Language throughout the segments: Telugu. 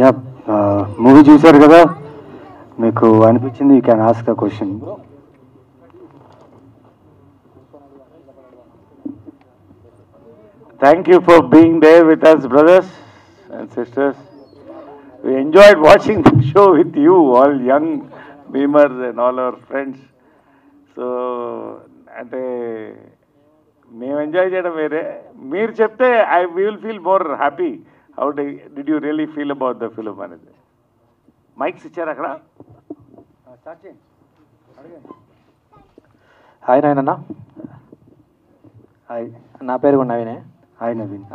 యా మూవీ చూశారు కదా, మీకు అనిపించింది you can ask the question. Thank you for being there with us, brothers and sisters. We enjoyed watching the show with you, all young beamers and all our friends. So, అంటే మేము ఎంజాయ్ చేయడం వేరే, మీరు చెప్తే we will feel more happy. How did you really feel about the film అనేది? మైక్స్ ఇచ్చారు అక్కడ. హాయ్ నాయనన్న. హాయ్, నా పేరు కూడా నవీనే. Hi Naveen.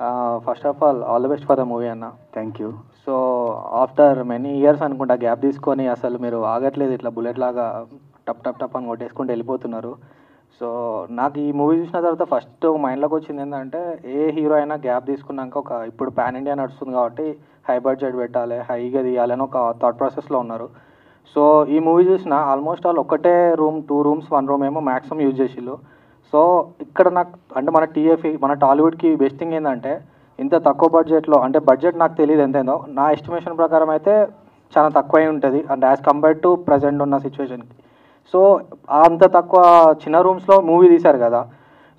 First of all the best for the movie అన్న. Thank you. So after many years అనుకుంటా గ్యాప్ తీసుకొని అసలు మీరు ఆగట్లేదు, ఇట్లా బుల్లెట్ లాగా టప్ టప్ టప్ అని కొట్టేసుకుంటూ వెళ్ళిపోతున్నారు. సో నాకు ఈ మూవీ చూసిన తర్వాత ఫస్ట్ మైండ్లోకి వచ్చింది ఏంటంటే, ఏ హీరో అయినా గ్యాప్ తీసుకున్నాక ఇప్పుడు పాన్ ఇండియా నడుస్తుంది కాబట్టి హై బడ్జెట్ పెట్టాలి, హైగా తీయాలని ఒక థాట్ ప్రాసెస్లో ఉన్నారు. సో ఈ మూవీ చూసిన ఆల్మోస్ట్ ఆల్ ఒకటే రూమ్, 2 rooms 1 room ఏమో మ్యాక్సిమం యూజ్ చేసిళ్ళు. సో ఇక్కడ నాకు అంటే మన టాలీవుడ్కి బెస్ట్ థింగ్ ఏంటంటే, ఇంత తక్కువ బడ్జెట్లో, అంటే బడ్జెట్ నాకు తెలియదు ఎంతేందో, నా ఎస్టిమేషన్ ప్రకారం అయితే చాలా తక్కువై ఉంటుంది అంటే యాజ్ కంపేర్డ్ టు ప్రజెంట్ ఉన్న సిచ్యువేషన్కి. సో అంత తక్కువ చిన్న రూమ్స్లో మూవీ తీశారు కదా,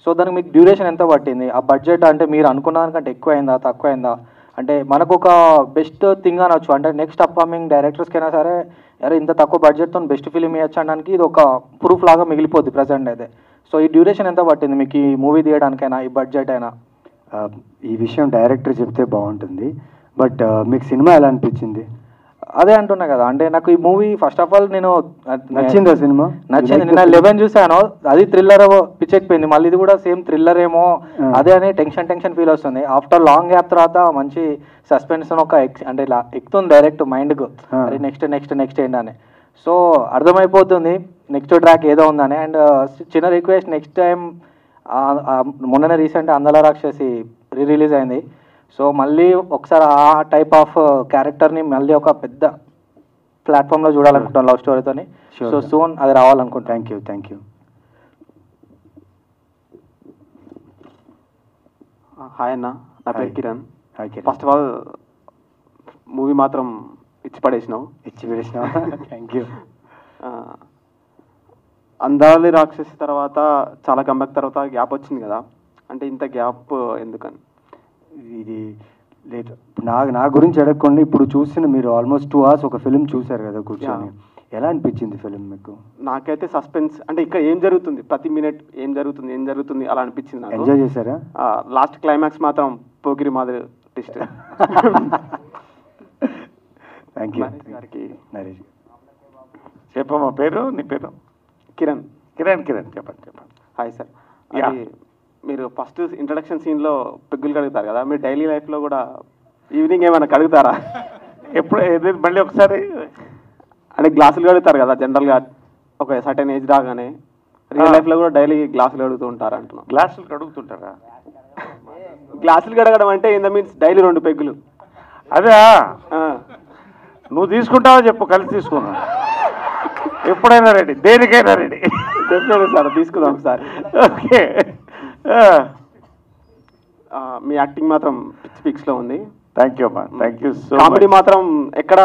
సో దానికి మీకు డ్యూరేషన్ ఎంత పట్టింది? ఆ బడ్జెట్ అంటే మీరు అనుకున్న దానికంటే ఎక్కువైందా తక్కువైందా? అంటే మనకు ఒక బెస్ట్ థింగ్ అనొచ్చు, అంటే నెక్స్ట్ అప్కమింగ్ డైరెక్టర్స్కైనా సరే అరే ఇంత తక్కువ బడ్జెట్తో బెస్ట్ ఫిలిం ఇవ్వచ్చు అనడానికి ఇది ఒక ప్రూఫ్ లాగా మిగిలిపోద్ది ప్రజెంట్ అయితే. సో ఈ డ్యూరేషన్ ఎంత పట్టింది మీకు ఈ మూవీ తీయడానికైనా, ఈ బడ్జెట్ అయినా? ఈ విషయం డైరెక్టర్ చెప్తే బాగుంటుంది, బట్ మీకు సినిమా ఎలా అనిపించింది? అదే అంటున్నా కదా, అంటే నాకు ఈ మూవీ ఫస్ట్ ఆఫ్ ఆల్ నేను నచ్చిందా సినిమా? నచ్చింది. నిన్న 11 చూసాను, అది థ్రిల్లర్ పిచ్చెక్కిపోయింది. మళ్ళీ ఇది కూడా సేమ్ థ్రిల్లర్ ఏమో అదే అని టెన్షన్ ఫీల్ వస్తుంది. ఆఫ్టర్ లాంగ్ గ్యాప్ తర్వాత మంచి సస్పెన్స్ ఒక అంటే ఇలా ఎక్కుతుంది డైరెక్ట్ మైండ్కు, అరే నెక్స్ట్ ఏంటని. సో అర్థమైపోతుంది నెక్స్ట్ ట్రాక్ ఏదో ఉందని. అండ్ చిన్న రిక్వెస్ట్, నెక్స్ట్ టైం మొన్ననే రీసెంట్ అందల రాక్షసి రిలీజ్ అయింది. సో మళ్ళీ ఒకసారి ఆ టైప్ ఆఫ్ క్యారెక్టర్ని మళ్ళీ ఒక పెద్ద ప్లాట్ఫామ్లో చూడాలనుకుంటాను లవ్ స్టోరీతోని. సో సూన్ అది రావాలనుకుంటాను. Thank you. హాయ్ అన్న, నా పేరు Kiran. Hi Kiran. First of all movie మాత్రం ఇచ్చి పడేసినావు. Thank you. అందాలి రాక్షసి తర్వాత చాలా కంబ్యాక్ తర్వాత గ్యాప్ వచ్చింది కదా, అంటే ఇంత గ్యాప్ ఎందుకని? ఇది లేదు, నా గురించి అడగకుండా ఇప్పుడు చూసిన మీరు ఆల్మోస్ట్ 2 hours ఒక ఫిలిం చూశారు కదా కూర్చొని, ఎలా అనిపించింది ఫిలిం మీకు? నాకైతే సస్పెన్స్, అంటే ఇక్కడ ఏం జరుగుతుంది, ప్రతి మినిట్ ఏం జరుగుతుంది అలా అనిపించింది నాకు. ఎంజాయ్ చేశారా? లాస్ట్ క్లైమాక్స్ మాత్రం పోకిరి మాదిరి ట్విస్ట్. Thank you. నరేష్ చెప్పమ్మా పేరు, నీ పేరు? కిరణ్. చెప్పండి. Hi sir. అది మీరు ఫస్ట్ ఇంట్రడక్షన్ సీన్లో పెగ్గులు కడుగుతారు కదా, మీరు డైలీ లైఫ్లో కూడా ఈవినింగ్ ఏమైనా కడుగుతారా? ఎప్పుడు మళ్ళీ ఒకసారి అంటే గ్లాసులు కడుగుతారు కదా జనరల్గా ఒక సర్టెన్ ఏజ్ రాగానే, రియల్ లైఫ్లో కూడా డైలీ గ్లాసులు కడుగుతూ ఉంటారు అంటున్నాను. గ్లాసులు కడుగుతుంటారా? గ్లాసులు కడగడం అంటే ఇన్ ద మీన్స్ డైలీ 2 పెగ్గులు. అదే నువ్వు తీసుకుంటావా చెప్పు, కలిసి తీసుకున్నా. ఎప్పుడైనా రెడీ, దేనికైనా రెడీ. డెఫినెట్గా సార్, తీసుకుందాం ఒకసారి. ఓకే. మీ యాక్టింగ్ మాత్రం పిక్స్లో ఉంది. థ్యాంక్ యూ అమ్మా, thank you so much. Comedy మాత్రం ఎక్కడ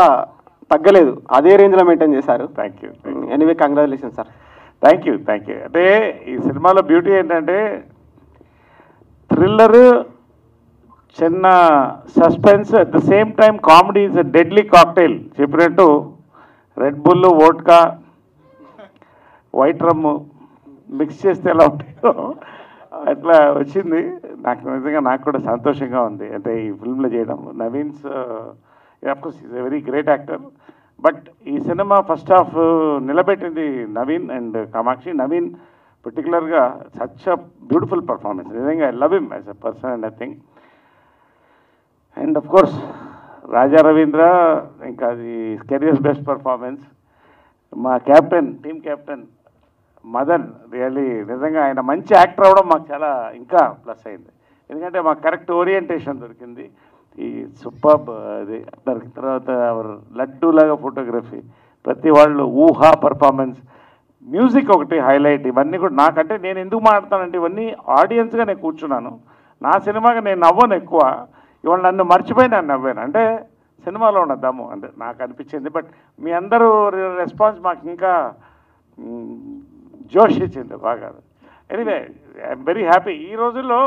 తగ్గలేదు, అదే రేంజ్లో మెయింటైన్ చేశారు. Thank you. Anyway congratulation sir. Thank you. అంటే ఈ సినిమాలో బ్యూటీ ఏంటంటే థ్రిల్లరు, చిన్న suspense, at the same time comedy is a deadly cocktail. చెప్పినట్టు రెడ్ బుల్, వోడ్కా, వైట్ రమ్ము మిక్స్ చేస్తే ఎలా ఉంటాయో అట్లా వచ్చింది. నాకు కూడా సంతోషంగా ఉంది అంటే ఈ ఫిల్మ్లో చేయడం. Naveen's of course is a very great actor, but ఈ సినిమా ఫస్ట్ హాఫ్ నిలబెట్టింది నవీన్ అండ్ కామాక్షి. నవీన్ పర్టికులర్గా సచ్ అ బ్యూటిఫుల్ పర్ఫార్మెన్స్. నిజంగా I love him as a person and I think. And of course Raja Ravindra, ఇంకా అది కెరియర్స్ బెస్ట్ పర్ఫార్మెన్స్. మా captain, team captain Madan, really నిజంగా ఆయన మంచి యాక్టర్ అవ్వడం మాకు చాలా ఇంకా ప్లస్ అయింది. ఎందుకంటే మాకు కరెక్ట్ ఓరియంటేషన్ దొరికింది. ఈ సూపర్బ్ అది దొరికిన తర్వాత లడ్డూలాగా ఫోటోగ్రఫీ, ప్రతి వాళ్ళు ఊహా పర్ఫార్మెన్స్, మ్యూజిక్ ఒకటి హైలైట్. ఇవన్నీ కూడా నాకంటే నేను ఎందుకు మాట్లాడతానంటే ఇవన్నీ ఆడియన్స్గా నేను కూర్చున్నాను. నా సినిమాగా నేను నవ్వను ఎక్కువ, ఇవాళ నన్ను మర్చిపోయినాను నవ్వాను. అంటే సినిమాలో ఉన్న దమ్ము అంటే నాకు అనిపించింది. బట్ మీ అందరూ రెస్పాన్స్ మాకు ఇంకా జోష్ ఇచ్చింది బాగా. Anyway I'm very happy. ఈ రోజుల్లో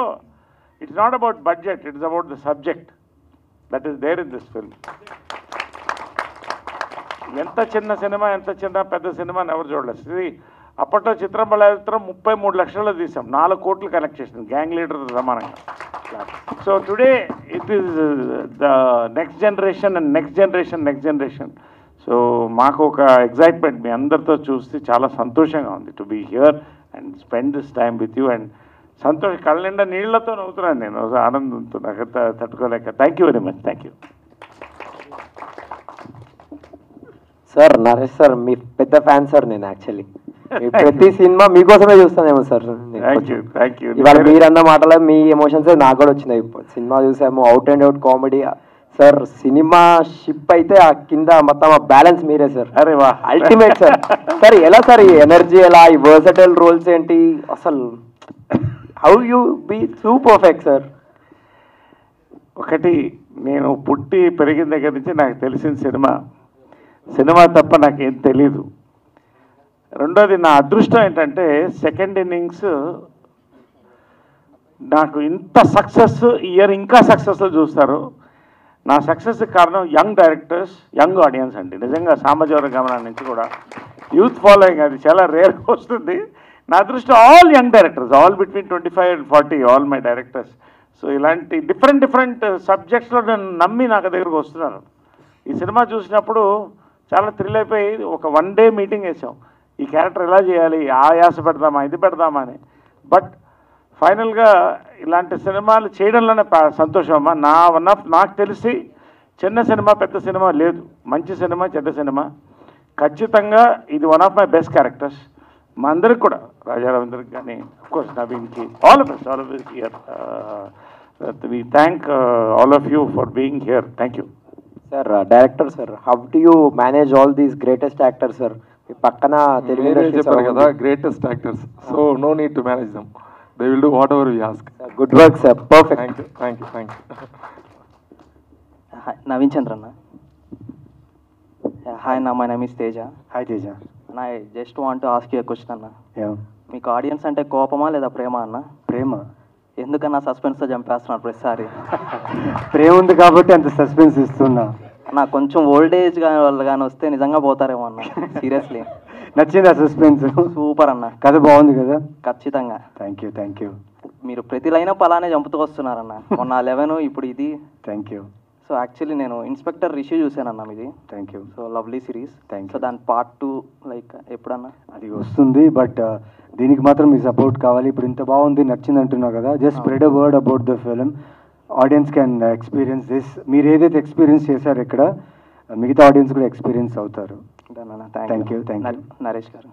it's not about budget, it's about the subject that is there in this film. ఎంత చిన్న సినిమా, ఎంత చిన్న పెద్ద సినిమా అని ఎవరు చూడలేదు. ఇది అప్పట్లో చిత్రం బళాచిత్రం 33 లక్షలు తీసాం, 4 కోట్లు కలెక్ట్ చేసింది గ్యాంగ్ లీడర్ సమానంగా. So today it is the next generation and next generation. So మాకు ఒక ఎగ్జైట్మెంట్ మీ అందరితో చూస్తే చాలా సంతోషంగా ఉంది to be here and spend this time with you. And సంతోషం కళ్ళ నిండా నీళ్లతో నవ్వుతున్నాను నేను ఆనందంతో, నాకు తట్టుకోలేక. Thank you very much. Thank you sir. Naresh sir మీ పెద్ద ఫ్యాన్ సార్ నేను. యాక్చువల్లీ ప్రతి సినిమా మీకోసమే చూస్తానేమో సార్. Thank you. ఇవాళ మీరన్న మాటలో మీ ఎమోషన్స్ నాకు కూడా వచ్చినాయి. సినిమా చూసాము, out and out comedy sir. Cinema ship అయితే ఆ కింద మొత్తం ఆ బ్యాలెన్స్ మీరే సార్. అరే వా, అల్టిమేట్ సార్. సార్ ఎలా సార్ ఈ ఎనర్జీ, ఎలా ఈ వర్సటైల్ రోల్స్ ఏంటి అసలు, how you be so perfect sir? ఒకటి, నేను పుట్టి పెరిగిన దగ్గర నుంచి నాకు తెలిసిన సినిమా తప్ప నాకేం తెలీదు. రెండోది, నా అదృష్టం ఏంటంటే సెకండ్ ఇన్నింగ్స్ నాకు ఇంత సక్సెస్, ఇయర్ ఇంకా సక్సెస్లో చూస్తారు. నా సక్సెస్కి కారణం యంగ్ డైరెక్టర్స్, యంగ్ ఆడియన్స్ అండి. నిజంగా సామాజిక గమనం నుంచి కూడా యూత్ ఫాలోయింగ్ అది చాలా రేర్గా వస్తుంది. నా అదృష్టం all young directors, all between 25 and 40, all my directors. So ఇలాంటి డిఫరెంట్ సబ్జెక్ట్స్లో నన్ను నమ్మి నాకు దగ్గరకు వస్తున్నారు. ఈ సినిమా చూసినప్పుడు చాలా థ్రిల్ అయిపోయి ఒక 1 day మీటింగ్ వేసాం, ఈ క్యారెక్టర్ ఎలా చేయాలి, ఆ యాస పెడదామా, ఇది పెడదామా అని. బట్ ఫైనల్గా ఇలాంటి సినిమాలు చేయడంలోనే సంతోషం అమ్మా. నాకు తెలిసి చిన్న సినిమా పెద్ద సినిమా లేదు, మంచి సినిమా చెడ్డ సినిమా. ఖచ్చితంగా ఇది one of my best characters. మా అందరికి కూడా, రాజా రవీంద్రకి కానీ, అఫ్కోర్స్ నవీన్కి, all of us here. We thank all of you for being here. Thank you sir. Director sir, how do you manage all these greatest actors sir? మీ పక్కన తెలుగు ఇండస్ట్రీ చెప్పారు కదా, greatest actors. So no need to manage them, they will do whatever you ask. Good work sir, perfect. Thank you. Naveen చంద్రన్న. హాయ్ అన్న, my name is Teja. Hi Teja. నా just want ask you question అన్న. Yeah. మీకు ఆడియన్స్ అంటే కోపమా లేదా ప్రేమ అన్న? ప్రేమ. ఎందుకన్నా సస్పెన్స్తో చంపేస్తున్నారు ప్రతిసారి? ప్రేమ ఉంది కాబట్టి అంత సస్పెన్స్ ఇస్తున్నా. నాకు కొంచెం ఓల్డేజ్ వాళ్ళు కానీ వస్తే నిజంగా పోతారేమో అన్న, సీరియస్లీ. నచ్చింది ఆ సస్పెన్స్? సూపర్ అన్న, కథ బాగుంది కదా? ఖచ్చితంగా. Thank you. మీరు ప్రతి లైనప్ అలానే చంపుతూ వస్తున్నారన్న. మొన్న 11, ఇప్పుడు ఇది. Thank you. సో యాక్చువల్లీ నేను ఇన్స్పెక్టర్ రిష్యూ చూసానన్నా మీది. Thank you. So lovely series. Thank you. So దాని పార్ట్ 2 లైక్ ఎప్పుడన్నా? అది వస్తుంది, బట్ దీనికి మాత్రం మీ సపోర్ట్ కావాలి. ఇప్పుడు ఇంత బాగుంది, నచ్చింది అంటున్నావు కదా, just spread a word about the film. Audience can experience this. మీరు ఏదైతే ఎక్స్పీరియన్స్ చేశారో ఇక్కడ, మిగతా ఆడియన్స్ కూడా ఎక్స్పీరియన్స్ అవుతారు. Thank you. నరేష్ గారు.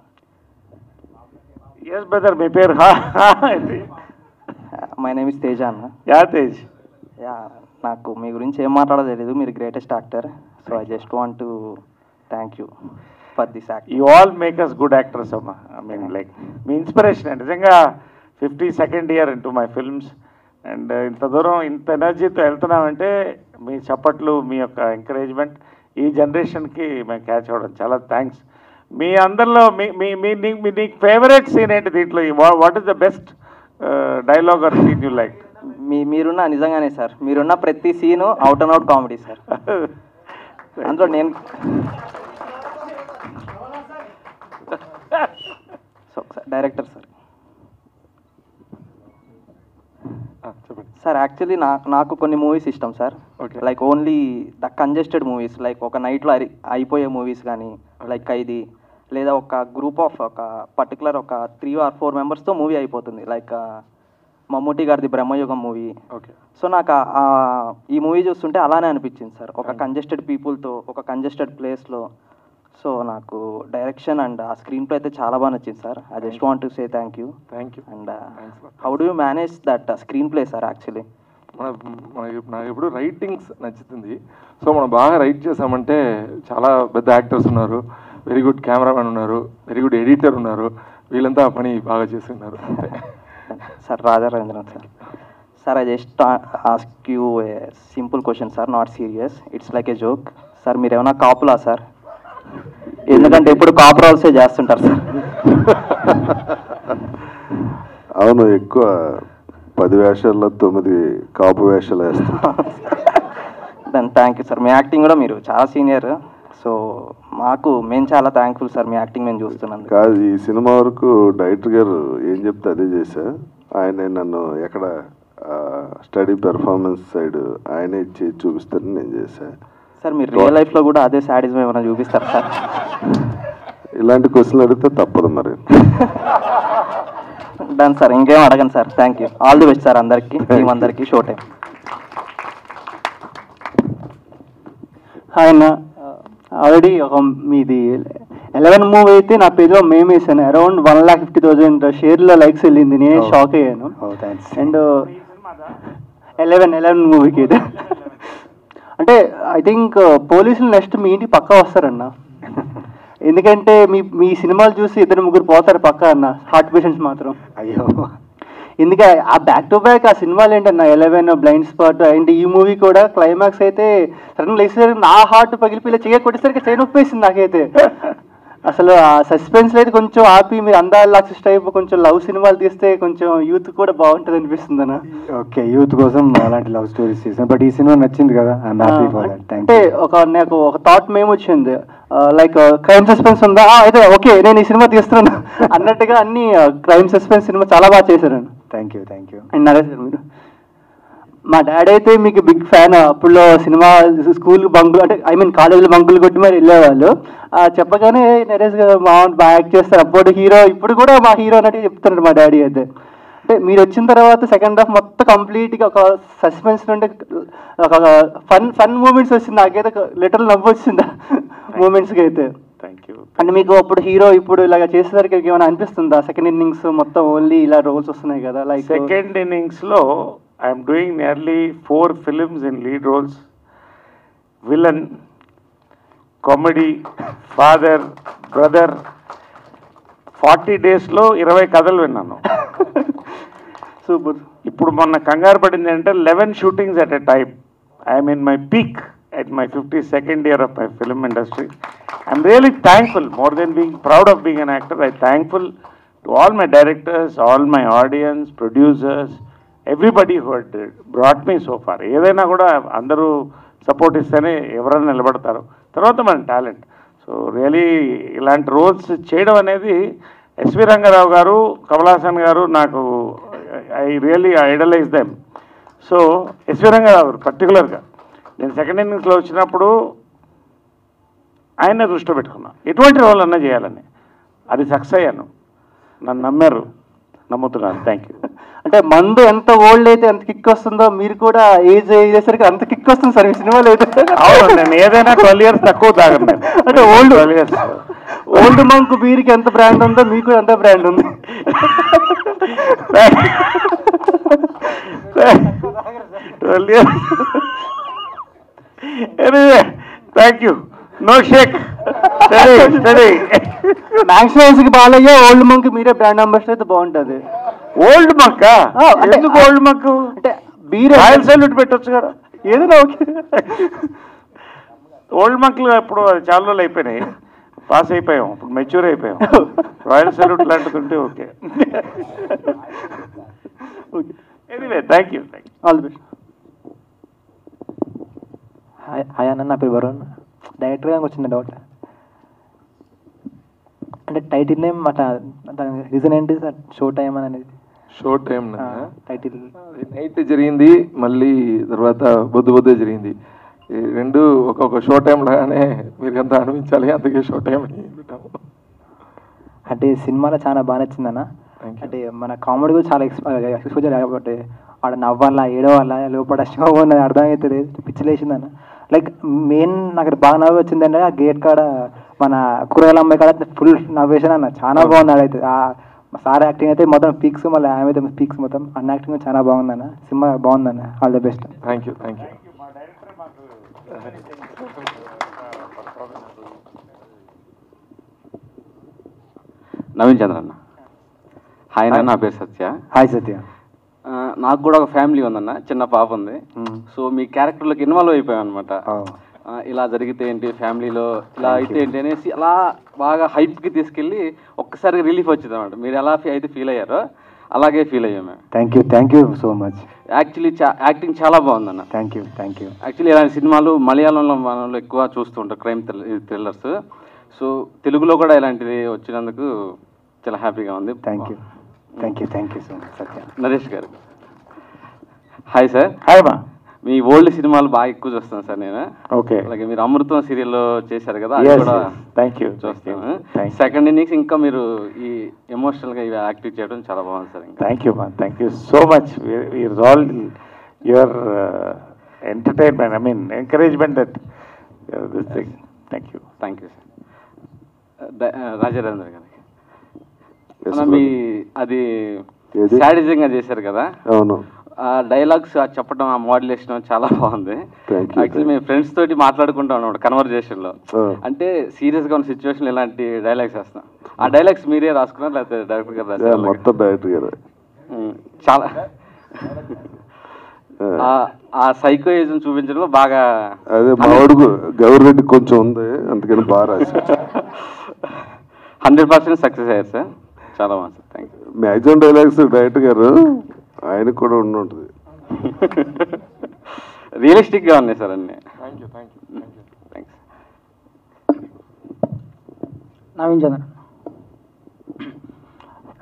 ఎస్ బ్రదర్, మీ పేరు? మై నేమ్ ఇస్ తేజ అన్న. యా తేజ్. యా, నాకు మీ గురించి ఏం మాట్లాడో తెలీదు, మీరు greatest actor. So I just want to thank you for this act. You all make us good actors అమ్మా. ఐ మీన్ లైక్ మీ ఇన్స్పిరేషన్. నిజంగా 52nd year into my films. And ఇంత దూరం ఇంత ఎనర్జీతో వెళ్తున్నామంటే మీ చప్పట్లు, మీ యొక్క ఎంకరేజ్మెంట్ ఈ జనరేషన్కి మేము క్యాచ్ అవ్వడం చాలా థ్యాంక్స్. మీ అందరిలో నీకు ఫేవరెట్ సీన్ ఏంటి దీంట్లో? What is the best dialogue or scene you like? మీరున్న నిజంగానే సార్, మీరున్న ప్రతి scene out and out comedy sir. అందులో నేను డైరెక్టర్ సార్. సార్ యాక్చువల్లీ నాకు కొన్ని మూవీస్ ఇష్టం sir. Like only the congested movies, like ఒక నైట్లో అయిపోయే మూవీస్ కానీ, లైక్ ఖైదీ, లేదా ఒక గ్రూప్ ఆఫ్ ఒక పర్టికులర్ ఒక 3 or 4 మెంబర్స్తో మూవీ అయిపోతుంది. లైక్ మమ్మూటి గారిది బ్రహ్మయుగం మూవీ. సో నాకు ఈ మూవీ చూస్తుంటే అలానే అనిపించింది సార్, ఒక కంజెస్టెడ్ పీపుల్తో ఒక కంజెస్టెడ్ ప్లేస్లో. సో నాకు డైరెక్షన్ అండ్ ఆ స్క్రీన్ ప్లే అయితే చాలా బాగా నచ్చింది sir. I just want to say thank you. And how do you manage that screen play sir? Actually నాకు ఇప్పుడు రైటింగ్స్ నచ్చుతుంది. సో మనం బాగా రైట్ చేసామంటే చాలా పెద్ద యాక్టర్స్ ఉన్నారు, వెరీ గుడ్ కెమెరామెన్ ఉన్నారు, వెరీ గుడ్ ఎడిటర్ ఉన్నారు, వీళ్ళంతా పని బాగా చేస్తున్నారు. Sir Raja Ravindran sir. Sir, I just ask you a simple question, sir, not serious. It's like a joke. Sir, మీరు ఏమైనా కాపులా సార్? ఎందుకంటే ఇప్పుడు కాపురాల్సే చేస్తుంటారు సార్. అవును, ఎక్కువ 10 వేషాల్లో 9 కాపు వేషాలు వేస్తాను. Then thank you sir. మీ యాక్టింగ్ కూడా మీరు చాలా సీనియర్, సో మేము చాలా థ్యాంక్ఫుల్ సార్ మీ యాక్టింగ్ మేము చూస్తున్నాను. కాదు, ఈ సినిమా వరకు డైరెక్టర్ గారు ఏం చెప్తే అదే చేశా. ఆయన నన్ను ఎక్కడ స్టడీ పెర్ఫార్మెన్స్ సైడ్ ఆయనే ఇచ్చి చూపిస్తారని నేను చేశా. సార్ మీరు రియల్ లైఫ్లో కూడా అదే శాడిజం ఏమైనా చూపిస్తారు సార్? ఇలాంటి క్వశ్చన్లు అడిగితే తప్పదు మరి. డన్ సార్, ఇంకేం అడగను sir. Thank you, all the best sir అందరికీ, టీం అందరికీ. Show time. హాయ్ అన్న, ఆల్రెడీ ఒక మీది 11 మూవీ అయితే నా పేజ్లో మేము వేసాను. అరౌండ్ 1,50,000 షేర్లో లైక్స్ వెళ్ళింది. నేనే షాక్ అయ్యాను. అండ్ 11 మూవీకి అయితే అంటే ఐ థింక్ పోలీసులు నెక్స్ట్ మీ ఇంటికి పక్కా వస్తారన్న. ఎందుకంటే మీ సినిమాలు చూసి 2-3 పోతారు పక్కా అన్న, హార్ట్ పేషెంట్స్ మాత్రం. అయ్యో, ఎందుకంటే ఆ బ్యాక్ టు బ్యాక్ ఆ సినిమాలు ఏంటన్న 11, బ్లైండ్ స్పాట్ అండ్ ఈ మూవీ కూడా క్లైమాక్స్ అయితే సడన్ లేసేసరికి నా హార్ట్ పగిలిపోయి చేయ కొట్టేసరికి చేయి నొప్పేసింది నాకైతే. అసలు ఆ సస్పెన్స్ అయితే కొంచెం ఆపి మీరు అందాల లాక్సిస్ టైప్ కొంచెం లవ్ సినిమాలు తీస్తే కొంచెం యూత్ కూడా బాగుంటుంది అనిపిస్తుంది అన్న. ఓకే, యూత్ కోసం అలాంటి లవ్ స్టోరీస్ చేసాను, బట్ ఈ సినిమా నచ్చింది కదా, I'm happy for that. Thank అంటే నాకు ఒక థాట్ మేము వచ్చింది, లైక్ క్రైమ్ సస్పెన్స్ ఉందా, అయితే ఓకే నేను ఈ సినిమా తీస్తున్నాను అన్నట్టుగా అన్ని క్రైమ్ సస్పెన్స్ సినిమా చాలా బాగా చేశారు. Thank you. అండ్ నరేష్ గారు, మీరు మా డాడీ అయితే మీకు బిగ్ ఫ్యాన్. అప్పుడులో సినిమా స్కూల్ బంకులు అంటే ఐ మీన్ కాలేజీలో బంకులు కొట్టి మరి వెళ్ళేవాళ్ళు. చెప్పగానే నరేష్ గారు బాగా యాక్ట్ చేస్తారు, అప్పుడు హీరో, ఇప్పుడు కూడా మా హీరో అన్నట్టు చెప్తున్నారు మా డాడీ అయితే. అంటే మీరు వచ్చిన తర్వాత సెకండ్ హాఫ్ మొత్తం కంప్లీట్గా ఒక సస్పెన్స్ నుండి ఒక ఫన్ మూమెంట్స్ వచ్చింది. నాకైతే లిటరల్ నవ్వు వచ్చింది మూమెంట్స్కి అయితే. Thank you. అంటే మీకు అప్పుడు హీరో ఇప్పుడు ఇలాగ చేసేసరికి ఏమైనా అనిపిస్తుందా? సెకండ్ ఇన్నింగ్స్ మొత్తం ఓన్లీ ఇలా రోల్స్ వస్తున్నాయి కదా, లైక్ సెకండ్ ఇన్నింగ్స్లో I'm doing nearly 4 films in lead roles, villain, comedy, father, brother. 40 డేస్లో 20 కథలు విన్నాను. సూపర్. ఇప్పుడు మొన్న కంగారు పడింది అంటే 11 shootings at a time. I'm in my peak at my 52nd year of my film industry. I'm really thankful, more than being proud of being an actor, I'm thankful to all my directors, all my audience, producers, everybody who had brought me so far. ఏదైనా కూడా అందరూ సపోర్ట్ ఇస్తేనే ఎవరైనా నిలబడతారు, తర్వాత మన టాలెంట్. సో రియలీ ఇలాంటి రోల్స్ చేయడం అనేది ఎస్వి రంగారావు గారు, కమల్ హాసన్ గారు, నాకు I really idolise them. So SV Rangarao garu పర్టికులర్గా నేను సెకండ్ ఇన్నింగ్స్లో వచ్చినప్పుడు ఆయనే దృష్టిలో పెట్టుకున్నా, ఎటువంటి రోల్ అన్నా చేయాలని. అది సక్సెస్ అయ్యాను, నన్ను నమ్మారు, నమ్ముతున్నాను. Thank you. అంటే మందు ఎంత ఓల్డ్ అయితే ఎంత కిక్ వస్తుందో మీరు కూడా ఏజ్ అయ్యేసరికి అంత కిక్ వస్తుంది సార్ మీ సినిమాలో అయితే. అవును, నేను ఏదైనా 12 years తక్కువ తాగను. అంటే ఓల్డ్ మంక్ బీర్కి ఎంత బ్రాండ్ ఉందో మీకు కూడా అంత బ్రాండ్ ఉంది. Thank you. No shake. మ్యాక్సిమమ్స్కి బాలయ్య ఓల్డ్ మంక్ మీరే బ్రాండ్ అంబాసిడర్ అయితే బాగుంటుంది. ఓల్డ్ మంక్ ఎందుకు? ఓల్డ్ మంక్ అంటే బీర్ రాయల్ సల్యూట్ పెట్టొచ్చు కదా, ఏదైనా ఓకే. ఓల్డ్ మంక్లు ఇప్పుడు చాలా రోజులు అయిపోయినాయి, పాస్ అయిపోయాం, ఇప్పుడు మెచ్యూర్ అయిపోయాం. రాయల్ సల్యూట్ లాంటిది ఉంటే okay. Anyway thank you. All the best. Hi అన్న, నా పేరు వరుణ్. డైరెక్టర్ గారికి వచ్చింది డౌట్, అంటే టైటిల్ నేమ్ దాని రీజన్ ఏంటి సార్? షో టైం అనేది. షో టైం టైటిల్ నైట్ జరిగింది, మళ్ళీ తర్వాత బొద్దు జరిగింది. ఈ రెండు ఒక్కొక్క షో టైం లాగానే మీరు అంతా అనిపించాలి, అందుకే షో టైం అని పెట్టాము. అంటే సినిమాలో చాలా బాగా నచ్చిందన్న. అంటే మన కామెడీ కూడా చాలా ఎక్స్పోజర్ కాబట్టి ఆడ నవ్వాలా ఏడవాలా లోపల షో ఉన్నది అర్థమవుతుంది, పిచ్చిలేసిందన్న. లైక్ మెయిన్ నాకు బాగా నవ్వు వచ్చిందంటే ఆ గేట్ కాడ మన కూరగాయల అమ్మాయి కాడ ఫుల్ నవ్వేసాను అన్న, చాలా బాగుంది. ఆడైతే సార్ యాక్టింగ్ అయితే మొత్తం పీక్స్, మళ్ళీ ఆమె అయితే పీక్స్ మొత్తం అన్న యాక్టింగ్ చాలా బాగుందన్న. సినిమా బాగుందన్న. All the best. Thank you. Thank you. Naveen Chandra అన్న. హాయ్ అన్న, నా పేరు సత్య. హాయ్ సత్య. నాకు కూడా ఒక ఫ్యామిలీ ఉందన్న, చిన్న పాప ఉంది. సో మీ క్యారెక్టర్లోకి ఇన్వాల్వ్ అయిపోయాం అనమాట. ఇలా జరిగితే ఏంటి, ఫ్యామిలీలో ఇలా అయితే ఏంటి అనేసి అలా బాగా హైప్కి తీసుకెళ్ళి ఒక్కసారిగా రిలీఫ్ వచ్చింది అనమాట. మీరు ఎలా అయితే ఫీల్ అయ్యారో అలాగే ఫీల్ అయ్యాం మేము. Thank you so much. Actually acting చాలా బాగుందన్న. Thank you. యాక్చువల్లీ ఇలాంటి సినిమాలు మలయాళంలో మనలో ఎక్కువ చూస్తుంటారు, క్రైమ్ థ్రిల్లర్స్. సో తెలుగులో కూడా ఇలాంటిది వచ్చినందుకు చాలా హ్యాపీగా ఉంది. థ్యాంక్ యూ సో మచ్ సత్య. నరేష్ గారు హాయ్ సార్. హాయ్ మా. మీ ఓల్డ్ సినిమాలు బాగా ఎక్కువ చూస్తాను సార్ నేను. ఓకే. అలాగే మీరు అమృతం సీరియల్లో చేశారు కదా, అది కూడా థ్యాంక్ యూ చూస్తాను. సెకండ్ ఇన్నింగ్స్ ఇంకా మీరు ఈ ఎమోషనల్గా ఇవి యాక్టివ్ చేయడం చాలా బాగుంది సార్. థ్యాంక్ యూ మా, thank you so much. Is all your entertainment, I mean encouragement that this thing. Thank you sir. రాజారేంద్ర గారికి మీ అది సాడిజంగా చేశారు కదా, అవును. ఆ డైలాగ్స్ చెప్పడం, ఆ మోడ్యులేషన్ చాలా బాగుంది. యాక్చువల్లీ మేము ఫ్రెండ్స్ తోటి మాట్లాడుకుంటాం అన్నమాట కన్వర్జేషన్లో. అంటే సీరియస్గా ఉన్న సిచ్యువేషన్ ఇలాంటి డైలాగ్స్ వేస్తాం. ఆ డైలాగ్స్ మీరే రాసుకున్నారు లేకపోతే డైరెక్టర్ గారు రాశారు? మొత్తం డైరెక్టర్ గారు. చాలా ఆ సైకోయిజం చూపించడంలో బాగా అదే మా వాడు గౌరెడ్డి కొంచెం ఉంది, అందుకని బాగా రాశారు. 100% సక్సెస్ అయ్యారు సార్, చాలా బాగుంది sir. Thank you. Maximum dialogues director garu ఆయనకు కూడా ఉంటుంది. రియలిస్టిక్గా ఉన్నాయి సార్ అన్నీ. Thanks. Naveen Chandra.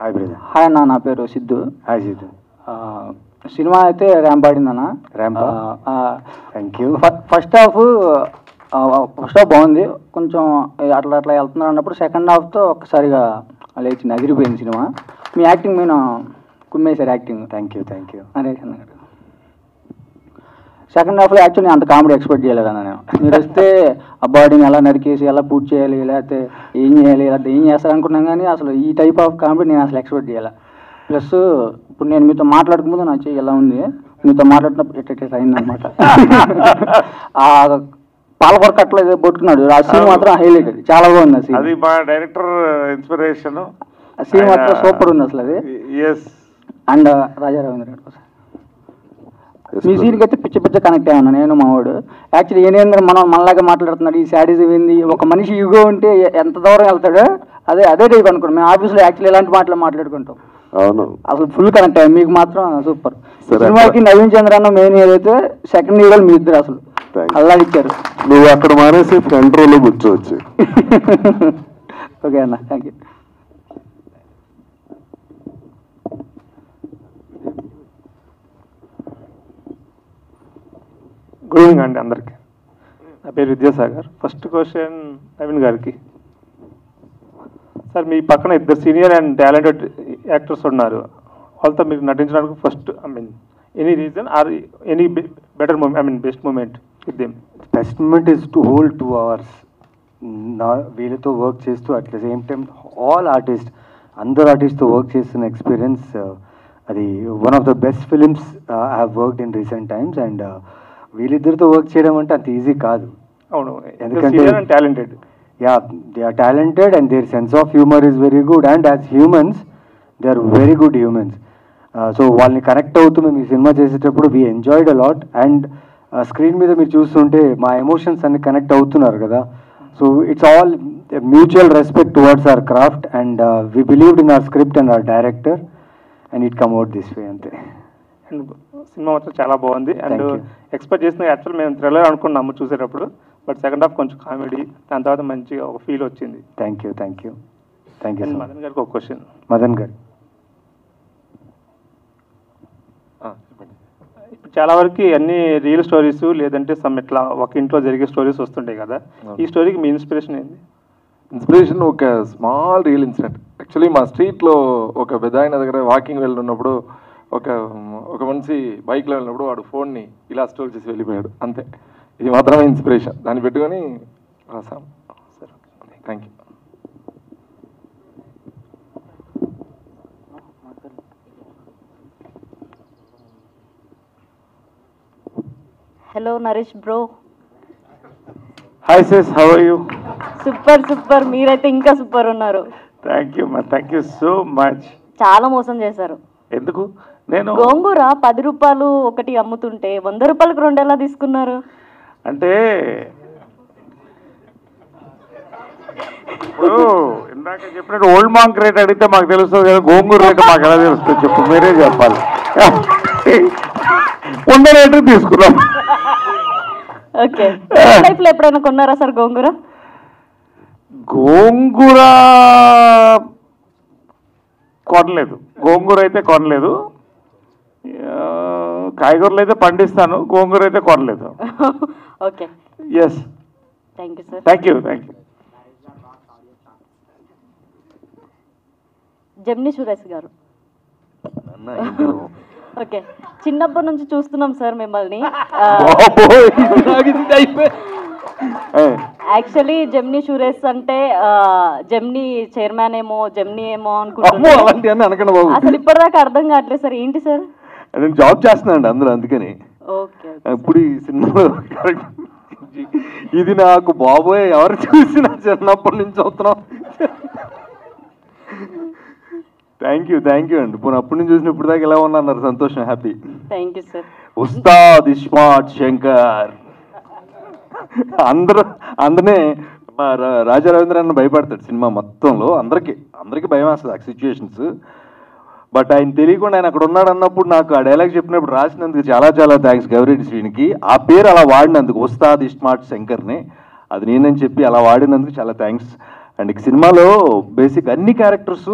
Hi brother. Hi అన్న, నా పేరు సిద్ధు. హాయ్ సిద్ధు. సినిమా అయితే ర్యాంప్ ఆడిందన్న. Thank you. ఫస్ట్ హాఫ్ బాగుంది, కొంచెం అట్లా వెళ్తున్నారు అన్నప్పుడు సెకండ్ హాఫ్తో ఒక్కసారిగా లేచింది, అదిరిపోయింది సినిమా. మీ యాక్టింగ్ మీద కుమ్మేశారు యాక్టింగ్. Thank you. నరేష్ అన్న గారు సెకండ్ హాఫ్లో యాక్చువల్లీ అంత కామెడీ ఎక్స్పెక్ట్ చేయలేదన్న నేను. మీరు వస్తే ఆ బాడీని ఎలా నరికేసి ఎలా పూర్తి చేయాలి, లేకపోతే ఏం చేయాలి, లేకపోతే ఏం చేస్తారు అనుకున్నాం, కానీ అసలు ఈ టైప్ ఆఫ్ కామెడీ నేను అసలు ఎక్స్పెక్ట్ చేయాలి. ప్లస్ ఇప్పుడు నేను మీతో మాట్లాడుకుంటే నా చెయ్యి ఎలా ఉంది, మీతో మాట్లాడినప్పుడు ఎట్ట అయిందనమాట. ఆ పాలకొరకు అట్లా పట్టుకున్నాడు, ఆ సీన్ మాత్రం హైలైట్, చాలా బాగుంది. ఆ సీన్ అది మా డైరెక్టర్ ఇన్స్పిరేషన్. ఆ సీన్ మాత్రం సూపర్ ఉంది అసలు అది. అండ్ రాజారావేంద్ర గారు మీ సీన్కి అయితే పిచ్చ కనెక్ట్ అయ్యాను నేను, మా వాడు. యాక్చువల్లీ ఏంటంటే మనలాగా మాట్లాడుతున్నాడు, ఈ శాడిజం ఏంది, ఒక మనిషి యుగో ఉంటే ఎంత దూరం వెళ్తాడో అదే టైప్ అనుకోండి. మేము ఆఫీస్లో యాక్చువల్లీ ఇలాంటి మాటలు మాట్లాడుకుంటాం. అవును, అసలు ఫుల్ కనెక్ట్ అయ్యాం. మీకు మాత్రం సూపర్. సినిమాకి నవీన్ చంద్ర అన్న మెయిన్ ఏదైతే, సెకండ్ హీరో మీ ఇద్దరు అసలు అల్లాడిచ్చారు. నువ్వు అక్కడ మానేసి ఫ్రంట్ రోలో కూర్చోవచ్చు. ఓకే అన్న, థ్యాంక్ యూ. గుడ్ ఈవినింగ్ అండి అందరికి. నా పేరు విద్యాసాగర్. ఫస్ట్ క్వశ్చన్ నవీన్ గారికి. సార్, మీ పక్కన ఇద్దరు సీనియర్ అండ్ టాలెంటెడ్ యాక్టర్స్ ఉన్నారు, వాళ్ళతో మీరు నటించడానికి first any reason or any better moment, best moment with them? Best moment is to hold 2 hours వీళ్ళతో వర్క్ చేస్తూ, at the same time all artist, అందరు ఆర్టిస్ట్తో వర్క్ చేస్తున్న ఎక్స్పీరియన్స్, అది one of the best films I have worked in recent times. And వీళ్ళిద్దరితో వర్క్ చేయడం అంటే అంత ఈజీ కాదు. అవును, ఎందుకంటే talented. Yeah, they are talented and their sense of humor is very good, and as humans they are very good humans. So వాళ్ళని కనెక్ట్ అవుతూ మేము ఈ సినిమా చేసేటప్పుడు we enjoyed a lot, and screen మీద మీరు చూస్తుంటే మా ఎమోషన్స్ అన్ని కనెక్ట్ అవుతున్నారు కదా. So it's all mutual respect towards our craft, and we believed in our script and our director, and it come out this way అంతే. అండ్ సినిమా మాత్రం చాలా బాగుంది. అండ్ ఎక్స్పెక్ట్ చేసిన యాక్చువల్ మేము థ్రిల్లర్ అనుకున్నాము చూసేటప్పుడు, బట్ సెకండ్ హాఫ్ కొంచెం కామెడీ, దాని తర్వాత మంచిగా ఒక ఫీల్ వచ్చింది. Thank you. మదన్ గారికి ఒక క్వశ్చన్. మదన్ గారు, ఇప్పుడు చాలా వరకు అన్ని రియల్ స్టోరీస్ లేదంటే సమ్ ఇట్లా ఒక ఇంట్లో జరిగే స్టోరీస్ వస్తుంటాయి కదా, ఈ స్టోరీకి మీ ఇన్స్పిరేషన్ ఏంది? ఇన్స్పిరేషన్ ఒక స్మాల్ రియల్ ఇన్సిడెంట్. యాక్చువల్లీ మా స్ట్రీట్లో ఒక పెద్ద ఆయన దగ్గర వాకింగ్ వెళ్తున్నప్పుడు ఒక మనిషి బైక్లో వెళ్ళినప్పుడు వాడు ఫోన్ని ఇలా స్టోర్ చేసి వెళ్ళిపోయాడు, అంతే. ఇది మాత్రమే ఇన్స్పిరేషన్, దాన్ని పెట్టుకొని రాసాం. సరే, thank you. Hello Naresh bro. Hi sis, how are you? Super. మీరైతే ఇంకా సూపర్ ఉన్నారు. థ్యాంక్ యూ మా, థ్యాంక్ యూ సో మచ్. చాలా మోసం చేశారు. ఎందుకు? నేను గోంగూర 10 రూపాయలు ఒకటి అమ్ముతుంటే 100 రూపాయలకు 2 ఎలా తీసుకున్నారు? అంటే ఇప్పుడు ఇందాక చెప్పినట్టు ఓల్డ్ మాంక్ రేట్ అడిగితే మాకు తెలుస్తుంది కదా, గోంగూర రేట్ మాకు ఎలా తెలుస్తుంది చెప్పు, మీరే చెప్పాలి. ఉన్న రేటు తీసుకున్నాం. ఓకే, లైఫ్ లో ఎప్పుడైనా కొన్నారా సార్ గోంగూర? గోంగూర కొనలేదు, గోంగూర అయితే కొనలేదు. కాయగూరలు అయితే పండిస్తాను, గోంగూర అయితే కొనలేదు. Okay, yes, thank you sir. Thank you. Gemini Suresh garu, okay, చిన్నప్పటి నుంచి చూస్తున్నాం సార్ మిమ్మల్ని. యాక్చువల్లీ జెమిని సురేష్ అంటే జెమిని చైర్మన్ ఏమో, జెమిని ఏమో అనుకుంటున్నాను. అసలు ఇప్పటిదాకా అర్థం కావట్లేదు సార్, ఏంటి సార్? నేను జాబ్ చేస్తున్నానండి అందులో, అందుకని ఓకే. ఇప్పుడు ఈ సినిమాలో ఇది నాకు బాబోయ్ ఎవరు చూసినా చిన్నప్పటి నుంచి చూస్తున్నాం. థ్యాంక్ యూ అండి. పోనీ అప్పటి నుంచి చూసినప్పుడు దాకా ఎలా ఉన్నారు, సంతోషం, happy. Thank you sir. Ustad iSmart Shankar. అందరినే రాజా రవీంద్ర అన్న భయపడతాడు సినిమా మొత్తంలో, అందరికీ భయం వేస్తుంది ఆ సిచ్యువేషన్స్. బట్ ఆయన తెలియకుండా ఆయన అక్కడ ఉన్నాడు అన్నప్పుడు నాకు ఆ డైలాగ్ చెప్పినప్పుడు రాసినందుకు చాలా థ్యాంక్స్ గౌరెడ్డి శ్రీనికి. ఆ పేరు అలా వాడినందుకు, ఉస్తాద్ ఇస్మార్ట్ శంకర్ని, అది నేనని చెప్పి అలా వాడినందుకు చాలా థ్యాంక్స్. అండ్ ఈ సినిమాలో బేసిక్ అన్ని క్యారెక్టర్స్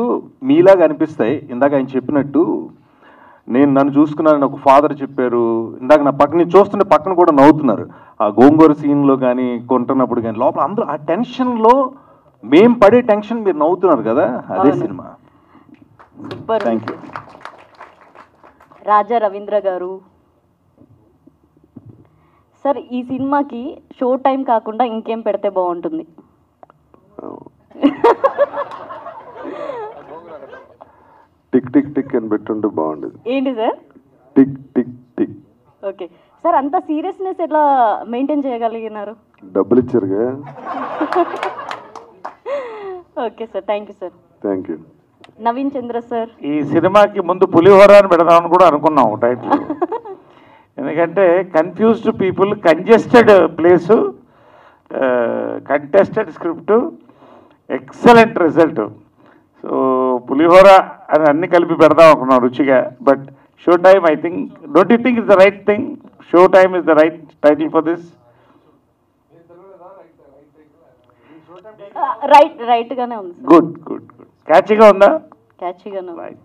మీలాగా అనిపిస్తాయి. ఇందాక ఆయన చెప్పినట్టు నన్ను చూసుకున్నానని ఒక ఫాదర్ చెప్పారు. ఇందాక నా పక్కన చూస్తుంటే పక్కన కూడా నవ్వుతున్నారు. ఆ గోంగూర సీన్లో కానీ కొంటున్నప్పుడు కానీ లోపల అందరూ ఆ టెన్షన్లో మేం పడే టెన్షన్ మీరు నవ్వుతున్నారు కదా, అదే cinema. Super. Thank you. Raja Ravindra garu sir, ఈ సినిమాకి షో టైం కాకుండా ఇంకేం పెడితే బాగుంటుంది? టిక్ టిక్ టిక్ అని పెట్టుంటే బాగుండేది. ఏంటి sir? Tick tick tick. Okay sir, అంత సీరియస్నెస్ ఎట్లా మెయింటైన్ చేయగలిగినారు? డబ్బులు ఇచ్చారుగా. Okay sir, thank you sir. Thank you. Naveen Chandra sir, ఈ సినిమాకి ముందు పులిహోర అని పెడదామని కూడా అనుకున్నాం టైటిల్. ఎందుకంటే confused people, congested place, contested script, excellent result. So పులిహోర అని అన్ని కలిపి పెడదాం అనుకున్నాం రుచిగా. But show time, I think, don't you think is the right thing? Show time is the right title for this? Right గానే ఉంది. గుడ్. క్యాచీగా ఉందా? క్యాచీగానే ఉంది. Right.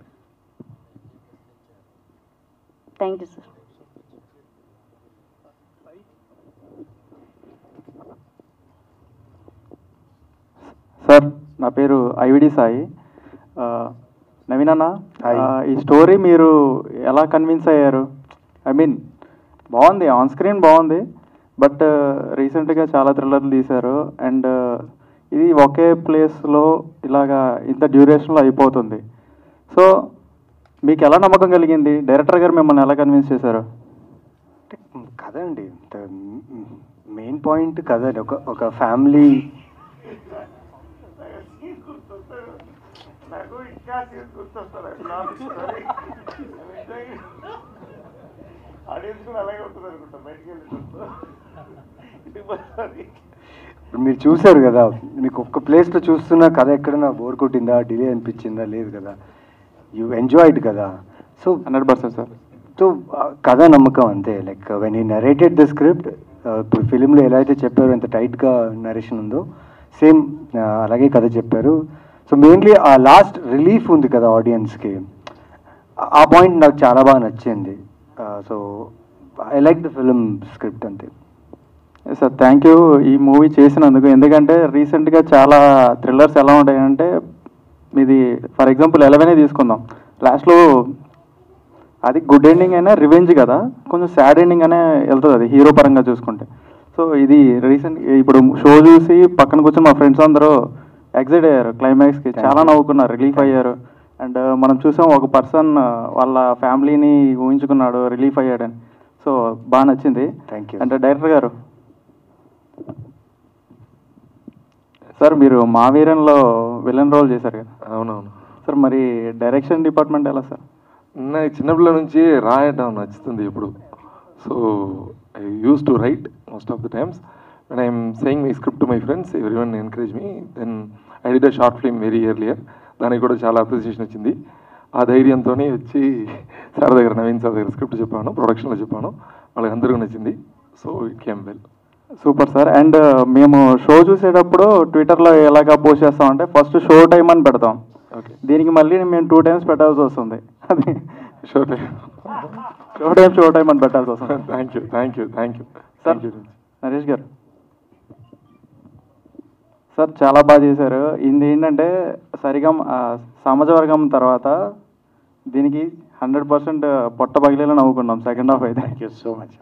Thank you sir. Sir, నా పేరు ఐవిడి సాయి. నవీన్ అన్న, ఈ స్టోరీ మీరు ఎలా కన్విన్స్ అయ్యారు? ఐ మీన్ బాగుంది, ఆన్ స్క్రీన్ బాగుంది, బట్ రీసెంట్గా చాలా థ్రిల్లర్లు తీశారు. అండ్ ఇది ఒకే ప్లేస్లో ఇలాగా ఇంత డ్యూరేషన్లో అయిపోతుంది. సో మీకు ఎలా నమ్మకం కలిగింది? డైరెక్టర్ గారు మిమ్మల్ని ఎలా కన్విన్స్ చేశారు? కథ అండి, మెయిన్ పాయింట్ కథ. ఒక ఫ్యామిలీ మీరు చూసారు కదా, మీకు ఒక్క ప్లేస్లో చూస్తున్న కథ ఎక్కడైనా బోర్ కొట్టిందా, డిలే అనిపించిందా? లేదు కదా, యూ ఎంజాయ్డ్ కదా. So 100% sir. సో కథ నమ్మకం అంతే. లైక్ వెన్ ఈ నరేటెడ్ ద స్క్రిప్ట్, ఇప్పుడు ఫిలింలో ఎలా అయితే చెప్పారో ఎంత టైట్గా నరేషన్ ఉందో సేమ్ అలాగే కథ చెప్పారు. సో మెయిన్లీ ఆ లాస్ట్ రిలీఫ్ ఉంది కదా ఆడియన్స్కి, ఆ పాయింట్ నాకు చాలా బాగా నచ్చింది. So I like the film script అంతే. సార్, థ్యాంక్ యూ ఈ మూవీ చేసినందుకు. ఎందుకంటే రీసెంట్గా చాలా థ్రిల్లర్స్ ఎలా ఉంటాయంటే, ఇది ఫర్ ఎగ్జాంపుల్ 11 తీసుకుందాం, లాస్ట్లో అది గుడ్ ఎండింగ్ అయినా రివెంజ్ కదా, కొంచెం సాడ్ ఎండింగ్ అనే వెళ్తుంది అది హీరో పరంగా చూసుకుంటే. సో ఇది రీసెంట్ ఇప్పుడు షో చూసి పక్కన కూర్చొని మా ఫ్రెండ్స్ అందరూ ఎగ్జైట్ అయ్యారు, క్లైమాక్స్కి చాలా నవ్వుకున్నారు, రిలీఫ్ అయ్యారు. అండ్ మనం చూసాం ఒక పర్సన్ వాళ్ళ ఫ్యామిలీని ఊహించుకున్నాడు, రిలీఫ్ అయ్యాడని. సో బాగా నచ్చింది. Thank you. అంటే డైరెక్టర్ గారు, సార్ మీరు మావీరన్లో విలన్ రోల్ చేశారు కదా? అవునవును సార్, మరి డైరెక్షన్ డిపార్ట్మెంట్ ఎలా సార్? నాకు చిన్నపిల్ల నుంచి రాయటం నచ్చుతుంది ఇప్పుడు. So I use to right most of the times when I'm saying my script to my friends, everyone encourage me. Then I did a short film very earlier. దానికి కూడా చాలా అప్రిసియేషన్ వచ్చింది. ఆ ధైర్యంతోనే వచ్చి సార్ దగ్గర, నవీన్ సార్ దగ్గర స్క్రిప్ట్ చెప్పాను, ప్రొడక్షన్లో చెప్పాను, వాళ్ళకి అందరికీ నచ్చింది. So it came well. Super sir. And మేము షో చూసేటప్పుడు ట్విట్టర్లో ఎలాగా పోస్ట్ చేస్తామంటే ఫస్ట్ షో టైం అని పెడతాం. ఓకే, దీనికి మళ్ళీ మేము 2 times పెట్టాల్సి వస్తుంది. అది షో టైం షో టైం అని పెట్టాల్సి వస్తుంది. Thank you sir. నరేష్ గారు సార్ చాలా బాగా చేశారు. ఇది ఏంటంటే సమాజవర్గం తర్వాత దీనికి 100% పొట్ట పగిలేలా నవ్వుకున్నాం సెకండ్ హాఫ్ అయితే. Thank you so much.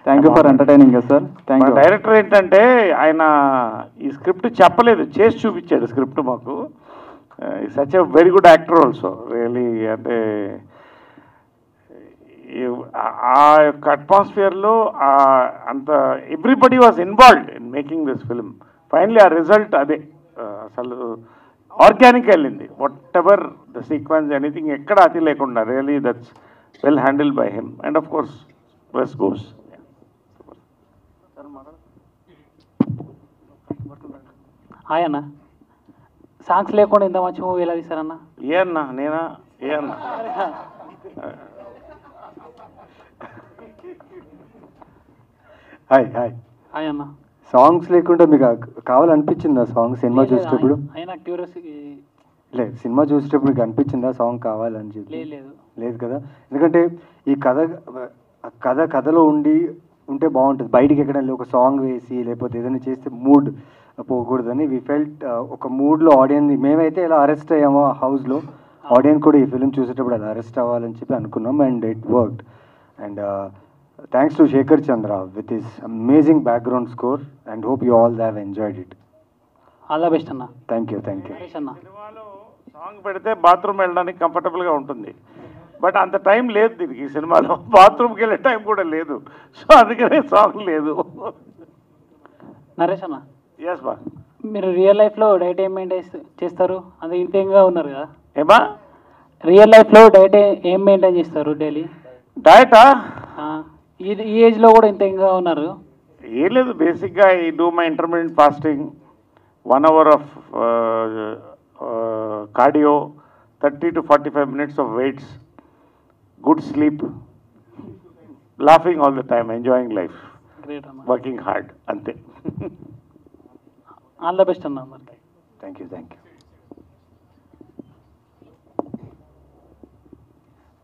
Thank you for entertaining sir. Thank you. Director ఏంటంటే ఆయన ఈ స్క్రిప్ట్ చెప్పలేదు, చేసి చూపించాడు స్క్రిప్ట్ మాకు. Such a very good actor also really. అంటే ఆ యొక్క అట్మాస్ఫియర్లో అంత everybody was involved in making this film. Finally ఆ రిజల్ట్ అదే, అసలు ఆర్గానిక్ వెళ్ళింది. What ever the sequence anything ఎక్కడ అతి లేకుండా really that's well handled by him. And of course plus goes. Hi అన్న, సాంగ్స్ లేకుండా ఇంత మంచి మూవీ ఎలా తీస్తారన్న? ఏ అన్నా, నేనా? ఏ అన్నా? హాయ్ హాయ్ అన్న. సాంగ్స్ లేకుండా మీకు కావాలనిపించిందా సాంగ్ సినిమా చూసేటప్పుడు? లేదు, సినిమా చూసేటప్పుడు మీకు అనిపించిందా సాంగ్ కావాలని చెప్పి? లేదు కదా, ఎందుకంటే ఈ కథలో ఉంటే బాగుంటుంది. బయటికి ఎక్కడైనా ఒక సాంగ్ వేసి లేకపోతే ఏదైనా చేస్తే మూడ్ పోకూడదని వి ఫెల్ట్ ఒక మూడ్లో ఆడియన్స్, మేమైతే ఎలా అరెస్ట్ అయ్యామో హౌస్లో, ఆడియన్స్ కూడా ఈ ఫిల్మ్ చూసేటప్పుడు అలా అరెస్ట్ అవ్వాలని చెప్పి అనుకున్నాం. And it worked. And thanks to Shekhar Chandra with his amazing బ్యాక్గ్రౌండ్ score and hope you all have enjoyed it. All the best అన్న. Thank you. సినిమాలో సాంగ్ పెడితే బాత్రూమ్ వెళ్ళడానికి కంఫర్టబుల్గా ఉంటుంది, బట్ అంత టైం లేదు దీనికి. ఈ సినిమాలో బాత్రూమ్కి వెళ్ళే టైం కూడా లేదు, సో అందుకనే సాంగ్ లేదు. నరేష్ అన్న, ఎస్ బా, మీరు రియల్ లైఫ్లో డైట్ ఏం మెయింటైన్ చేస్తారు? అది ఇంతేగా ఉన్నారు కదా. ఏమా రియల్ లైఫ్లో డైట్ ఏం మెయింటైన్ చేస్తారు డైలీ? డయటా? ఈ ఏజ్లో కూడా ఇంతేగా ఉన్నారు? ఏం లేదు, బేసిక్గా I do my intermediate fasting, 1 hour of cardio, 30 to 45 minutes of weights, good sleep, laughing all the time, enjoying life, working hard, ante. All the best anna. Thank you.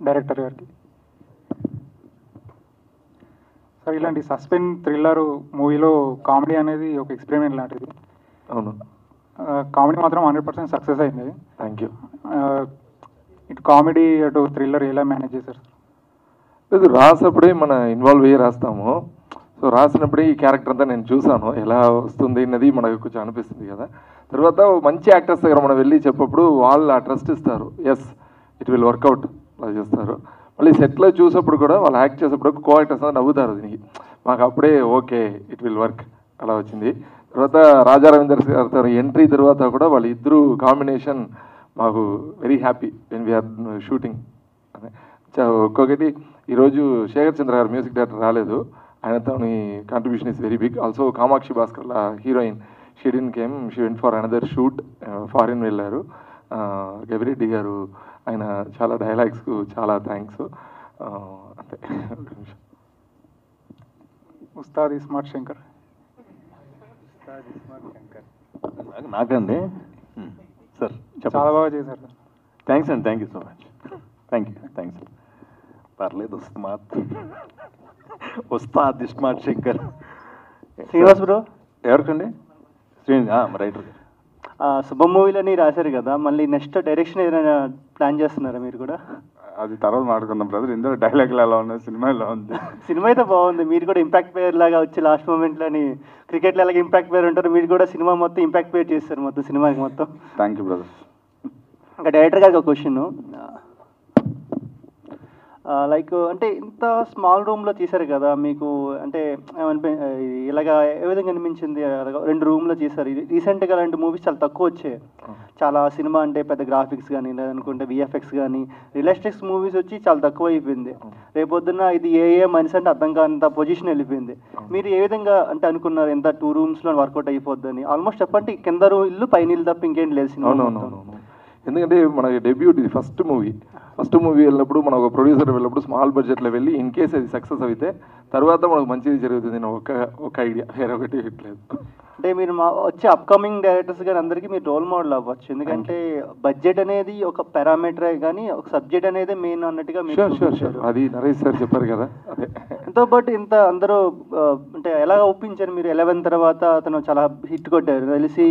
Director గారికి సార్, ఇలాంటి సస్పెన్స్ థ్రిల్లర్ మూవీలో కామెడీ అనేది ఒక ఎక్స్పెరిమెంట్ లాంటిది. అవును, కామెడీ మాత్రం 100% సక్సెస్ అయింది. Thank you. ఇటు కామెడీ అటు థ్రిల్లర్ ఎలా మేనేజ్ చేశారు? లేదు, రాసినప్పుడే మన ఇన్వాల్వ్ అయ్యి రాస్తాము. సో రాసినప్పుడే ఈ క్యారెక్టర్ అంతా నేను చూసాను, ఎలా వస్తుంది అన్నది మనకు కొంచెం అనిపిస్తుంది కదా. తర్వాత మంచి యాక్టర్స్ దగ్గర మనం వెళ్ళి చెప్పప్పుడు వాళ్ళు ఆ ట్రస్ట్ ఇస్తారు, ఎస్ ఇట్ విల్ వర్కౌట్ అలా చేస్తారు. మళ్ళీ సెట్లో చూసేప్పుడు కూడా వాళ్ళు యాక్ట్ చేసేప్పుడు కో యాక్టర్స్ అంతా నవ్వుతారు దీనికి, మాకు అప్పుడే ఓకే ఇట్ విల్ వర్క్ అలా వచ్చింది. తర్వాత రాజా రవీందర్ గారితో ఎంట్రీ తర్వాత కూడా వాళ్ళ ఇద్దరు కాంబినేషన్ మాకు very happy when we're shooting. ఒక్కొక్కటి ఈరోజు శేఖర్ చంద్ర గారు మ్యూజిక్ డైరెక్టర్ రాలేదు, ఆయనతో contribution is very big. Also Kamakshi Bhaskar heroine she didn't came, she went for another shoot, foreign వెళ్ళారు. గవిరెడ్డి గారు ఆయన చాలా డైలాగ్స్కు చాలా థ్యాంక్స్. అంతే. ఉస్తాద్ ఇస్మార్ట్ శంకర్. నాకండి సార్ చాలా బాగా చేశారు సార్. థ్యాంక్స్ అండి, thank you so much. Thanks. పర్లేదు, ఉస్తాద్ ఇస్మార్ట్ శంకర్. శ్రీనివాస్ బ్రో ఎవరికండి? రైటర్ శుభం మూవీలని రాశారు కదా, మళ్ళీ నెక్స్ట్ డైరెక్షన్ ఏదైనా ప్లాన్ చేస్తున్నారా మీరు కూడా? అది తర్వాత మాట్లాడుకుందాం బ్రదర్. ఇందులో డైలాగ్లు ఎలా ఉన్నాయి, సినిమా ఎలా ఉంది? సినిమా అయితే బాగుంది. మీరు కూడా ఇంపాక్ట్ ప్లేయర్ లాగా వచ్చి లాస్ట్ మూమెంట్లోని క్రికెట్లో అలాగే ఇంపాక్ట్ ప్లేయర్ ఉంటారు, మీరు కూడా సినిమా మొత్తం ఇంపాక్ట్ ప్లేయర్ చేస్తారు మొత్తం సినిమాకి మొత్తం. Thank you brother. ఇంకా డైరెక్టర్ గారికి ఒక క్వశ్చన్, లైక్ అంటే ఇంత స్మాల్ రూమ్లో తీశారు కదా, మీకు అంటే ఇలాగా ఏ విధంగా అనిపించింది? 2 రూమ్లో చేశారు. రీసెంట్గా అలాంటి మూవీస్ చాలా తక్కువ వచ్చాయి. చాలా సినిమా అంటే పెద్ద గ్రాఫిక్స్ కానీ లేదనుకుంటే విఎఫ్ఎక్స్ కానీ రియలిస్టిక్స్ మూవీస్ వచ్చి చాలా తక్కువ అయిపోయింది. రేపొద్దున ఇది ఏ మనిషి అంటే అర్థం కానంత పొజిషన్ వెళ్ళిపోయింది. మీరు ఏ విధంగా అంటే అనుకున్నారు ఎంత 2 రూమ్స్లో వర్కౌట్ అయిపోద్దని? ఆల్మోస్ట్ చెప్పండి కింద ఇల్లు పైన ఇల్లు తప్ప ఇంకేం లేదు సినిమా. ఎందుకంటే మన డెబ్యూట్ ఇది ఫస్ట్ మూవీ వెళ్ళినప్పుడు మనం ఒక ప్రొడ్యూసర్ వెళ్ళినప్పుడు స్మాల్ బడ్జెట్లో వెళ్ళి ఇన్ కేస్ అది సక్సెస్ అయితే తర్వాత మనకు మంచిది జరుగుతుంది ఒక ఐడియా, వేరే ఒకటి లేదు. అంటే మీరు వచ్చే అప్కమింగ్ డైరెక్టర్స్ కానీ అందరికీ మీరు రోల్ మోడల్ అవ్వచ్చు. ఎందుకంటే బడ్జెట్ అనేది ఒక పారామీటరే కానీ ఒక సబ్జెక్ట్ అనేది మెయిన్ అన్నట్టుగా మీరు అది నరేష్ సార్ చెప్పారు కదా. అదే ఎంతో బట్ ఇంత అందరూ అంటే ఎలా ఒప్పించారు మీరు? 11 తర్వాత అతను చాలా హిట్ కొట్టారు తెలిసి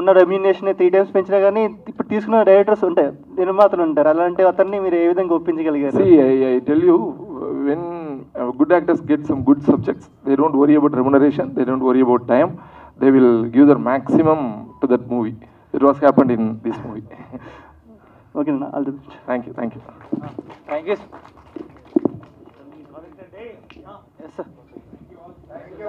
ఉన్న రెమ్యూనేషన్ 3 times పెంచినా కానీ ఇప్పుడు తీసుకున్న డైరెక్టర్స్ ఉంటాయి, నిర్మాతలు ఉంటారు. అలాంటి అతన్ని మీరు ఏ విధంగా ఒప్పించగలిగారు? I tell you, when good actors get some good subjects, they don't worry about remuneration, they don't worry about time, they will give their maximum to that movie. It was happened in this movie. Okay, all the best. Thank you. Thank you. Yes, sir.